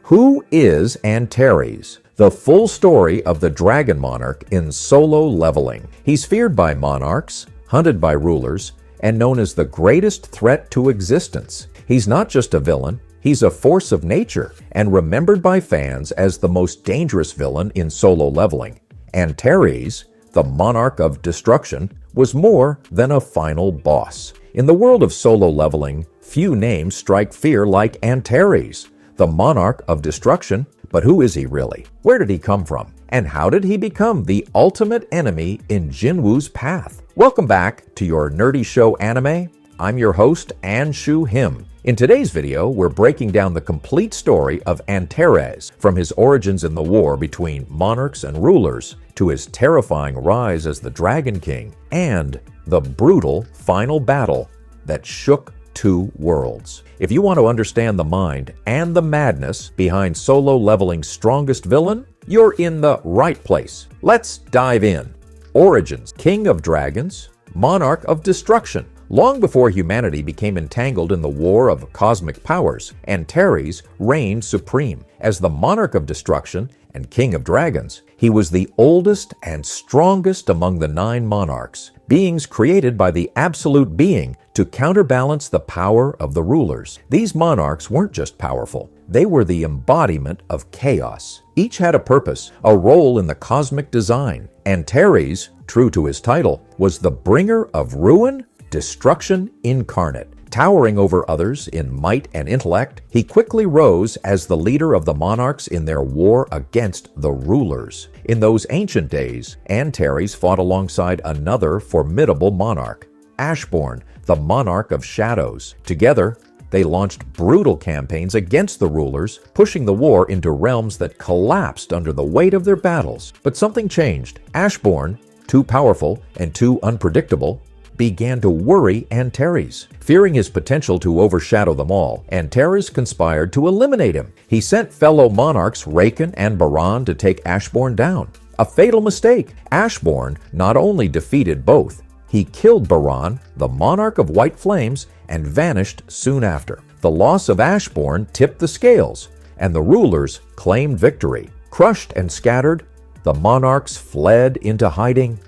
Who is Antares? The full story of the Dragon Monarch in solo leveling. He's feared by monarchs, hunted by rulers, and known as the greatest threat to existence. He's not just a villain, he's a force of nature and remembered by fans as the most dangerous villain in solo leveling. Antares, the Monarch of Destruction, was more than a final boss. In the world of solo leveling, few names strike fear like Antares, the Monarch of Destruction. But who is he really? Where did he come from? And how did he become the ultimate enemy in Jinwoo's path? Welcome back to your Nerdy Show Anime. I'm your host, An-Shu Him. In today's video, we're breaking down the complete story of Antares, from his origins in the war between monarchs and rulers, to his terrifying rise as the Dragon King, and the brutal final battle that shook two worlds. If you want to understand the mind and the madness behind solo leveling's strongest villain, you're in the right place. Let's dive in. Origins: King of Dragons, Monarch of Destruction. Long before humanity became entangled in the war of cosmic powers, Antares reigned supreme. As the Monarch of Destruction and King of Dragons, he was the oldest and strongest among the 9 monarchs, beings created by the Absolute Being to counterbalance the power of the rulers. These monarchs weren't just powerful, they were the embodiment of chaos. Each had a purpose, a role in the cosmic design. Antares, true to his title, was the bringer of ruin, destruction incarnate. Towering over others in might and intellect, he quickly rose as the leader of the monarchs in their war against the rulers. In those ancient days, Antares fought alongside another formidable monarch, Ashbourne, the Monarch of Shadows. Together, they launched brutal campaigns against the rulers, pushing the war into realms that collapsed under the weight of their battles. But something changed. Ashbourne, too powerful and too unpredictable, began to worry Antares. Fearing his potential to overshadow them all, Antares conspired to eliminate him. He sent fellow monarchs Rakan and Baran to take Ashbourne down. A fatal mistake. Ashbourne not only defeated both, he killed Baran, the Monarch of White Flames, and vanished soon after. The loss of Ashbourne tipped the scales, and the rulers claimed victory. Crushed and scattered, the monarchs fled into hiding.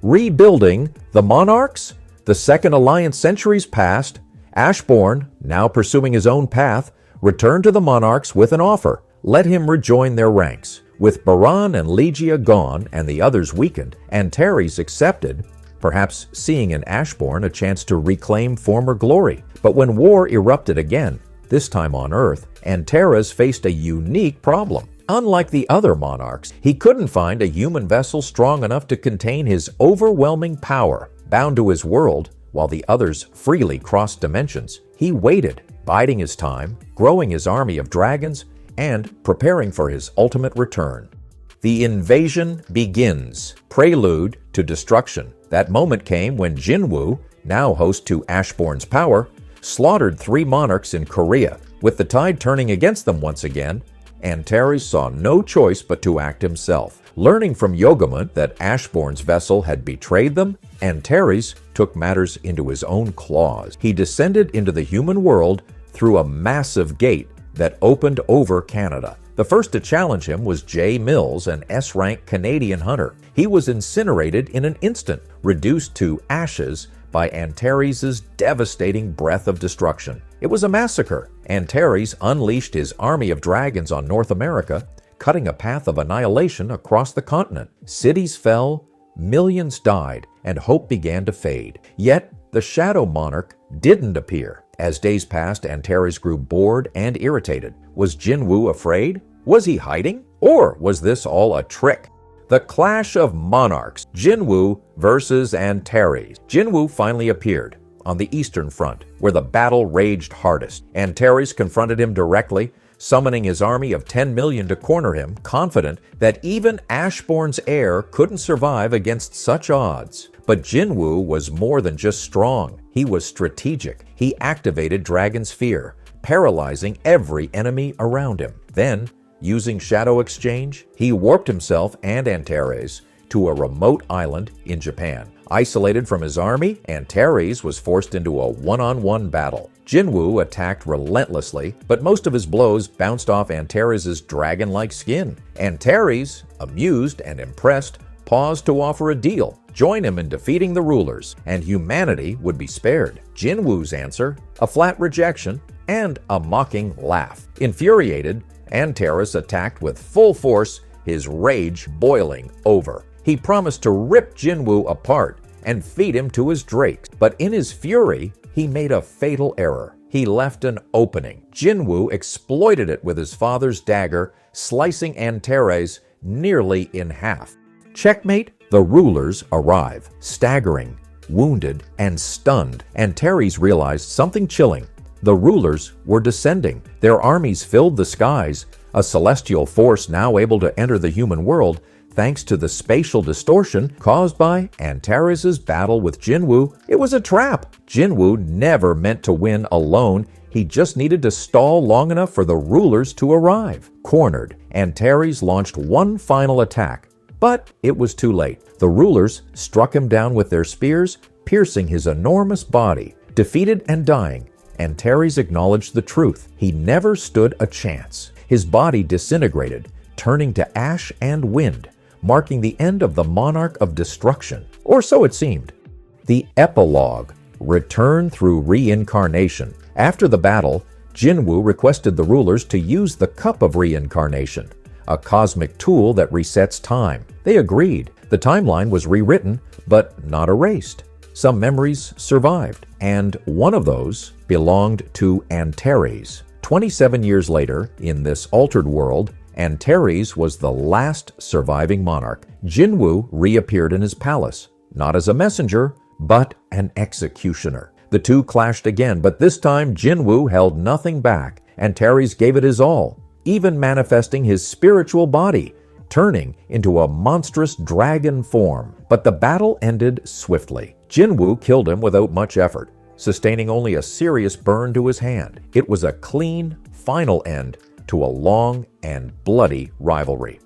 Rebuilding the monarchs? The Second Alliance centuries passed. Ashbourne, now pursuing his own path, returned to the monarchs with an offer. Let him rejoin their ranks. With Baran and Legia gone and the others weakened, Antares accepted, perhaps seeing in Ashbourne a chance to reclaim former glory. But when war erupted again, this time on Earth, Antares faced a unique problem. Unlike the other monarchs, he couldn't find a human vessel strong enough to contain his overwhelming power. Bound to his world, while the others freely crossed dimensions, he waited, biding his time, growing his army of dragons, and preparing for his ultimate return. The invasion begins. Prelude to destruction. That moment came when Jinwoo, now host to Ashbourne's power, slaughtered 3 monarchs in Korea. With the tide turning against them once again, Antares saw no choice but to act himself. Learning from Yogamut that Ashbourne's vessel had betrayed them, Antares took matters into his own claws. He descended into the human world through a massive gate that opened over Canada. The first to challenge him was Jay Mills, an S-rank Canadian hunter. He was incinerated in an instant, reduced to ashes by Antares' devastating breath of destruction. It was a massacre. Antares unleashed his army of dragons on North America, cutting a path of annihilation across the continent. Cities fell, millions died, and hope began to fade. Yet, the Shadow Monarch didn't appear. As days passed, Antares grew bored and irritated. Was Jinwoo afraid? Was he hiding? Or was this all a trick? The Clash of Monarchs, Jinwoo versus Antares. Jinwoo finally appeared on the Eastern Front, where the battle raged hardest. Antares confronted him directly, summoning his army of 10 million to corner him, confident that even Ashbourne's heir couldn't survive against such odds. But Jinwoo was more than just strong. He was strategic. He activated Dragon's Fear, paralyzing every enemy around him. Then, using Shadow Exchange, he warped himself and Antares to a remote island in Japan. Isolated from his army, Antares was forced into a one-on-one battle. Jinwoo attacked relentlessly, but most of his blows bounced off Antares' dragon-like skin. Antares, amused and impressed, paused to offer a deal. Join him in defeating the rulers, and humanity would be spared. Jinwoo's answer, a flat rejection and a mocking laugh. Infuriated, Antares attacked with full force, his rage boiling over. He promised to rip Jinwoo apart and feed him to his drakes, but in his fury, he made a fatal error. He left an opening. Jinwoo exploited it with his father's dagger, slicing Antares nearly in half. Checkmate, the rulers arrive, staggering, wounded, and stunned. Antares realized something chilling. The rulers were descending. Their armies filled the skies, a celestial force now able to enter the human world thanks to the spatial distortion caused by Antares' battle with Jinwoo. It was a trap. Jinwoo never meant to win alone. He just needed to stall long enough for the rulers to arrive. Cornered, Antares launched one final attack, but it was too late. The rulers struck him down with their spears, piercing his enormous body. Defeated and dying, Antares acknowledged the truth. He never stood a chance. His body disintegrated, turning to ash and wind, marking the end of the monarch of destruction, or so it seemed. The epilogue, return through reincarnation. After the battle, Jinwoo requested the rulers to use the Cup of Reincarnation, a cosmic tool that resets time. They agreed. The timeline was rewritten, but not erased. Some memories survived, and one of those belonged to Antares. 27 years later, in this altered world, Antares was the last surviving monarch. Jinwoo reappeared in his palace, not as a messenger, but an executioner. The two clashed again, but this time Jinwoo held nothing back. Antares gave it his all, even manifesting his spiritual body, turning into a monstrous dragon form. But the battle ended swiftly. Jinwoo killed him without much effort, sustaining only a serious burn to his hand. It was a clean, final end to a long and bloody rivalry.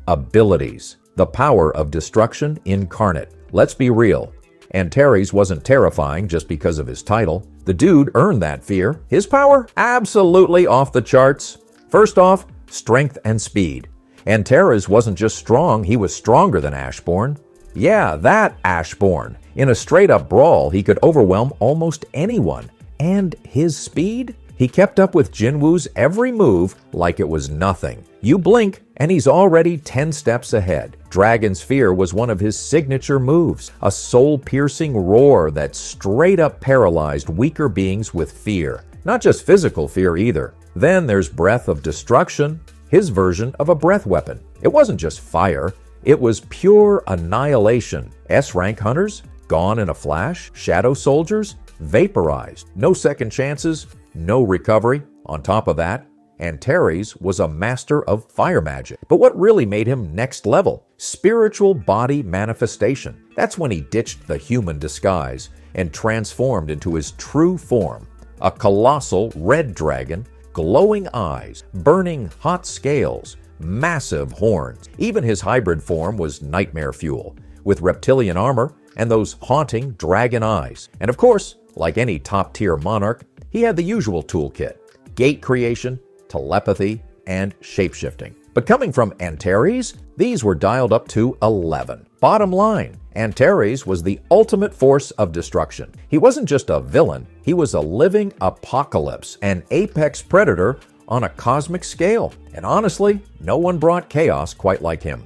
Abilities. The power of destruction incarnate. Let's be real. Antares wasn't terrifying just because of his title. The dude earned that fear. His power? Absolutely off the charts. First off, strength and speed. Antares wasn't just strong, he was stronger than Ashborn. Yeah, that Ashborn. In a straight-up brawl, he could overwhelm almost anyone. And his speed? He kept up with Jinwoo's every move like it was nothing. You blink, and he's already 10 steps ahead. Dragon's Fear was one of his signature moves, a soul-piercing roar that straight-up paralyzed weaker beings with fear. Not just physical fear either. Then there's Breath of Destruction, his version of a breath weapon. It wasn't just fire, it was pure annihilation. S-rank hunters, gone in a flash. Shadow soldiers, vaporized. No second chances, no recovery. On top of that, Antares was a master of fire magic. But what really made him next level? Spiritual body manifestation. That's when he ditched the human disguise and transformed into his true form. A colossal red dragon, glowing eyes, burning hot scales, massive horns. Even his hybrid form was nightmare fuel, with reptilian armor and those haunting dragon eyes. And of course, like any top-tier monarch, he had the usual toolkit: gate creation, telepathy, and shapeshifting. But coming from Antares, these were dialed up to 11. Bottom line, Antares was the ultimate force of destruction. He wasn't just a villain, he was a living apocalypse, an apex predator on a cosmic scale. And honestly, no one brought chaos quite like him.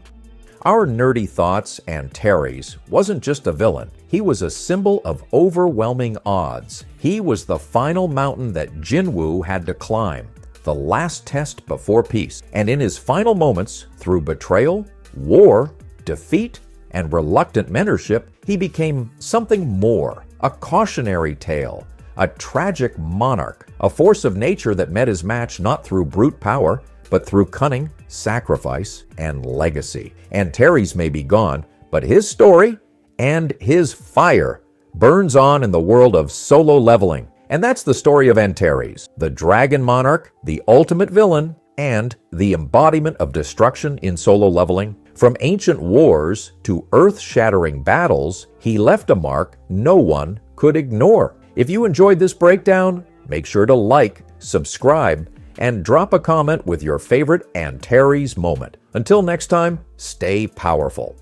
Our nerdy thoughts, Antares wasn't just a villain. He was a symbol of overwhelming odds. He was the final mountain that Jinwoo had to climb, the last test before peace. And in his final moments, through betrayal, war, defeat, and reluctant mentorship, he became something more, a cautionary tale, a tragic monarch, a force of nature that met his match not through brute power, but through cunning, sacrifice, and legacy. Antares may be gone, but his story and his fire burns on in the world of solo leveling. And that's the story of Antares, the Dragon Monarch, the ultimate villain, and the embodiment of destruction in solo leveling. From ancient wars to earth-shattering battles, he left a mark no one could ignore. If you enjoyed this breakdown, Make sure to like, subscribe, and drop a comment with your favorite Antares moment. Until next time, stay powerful.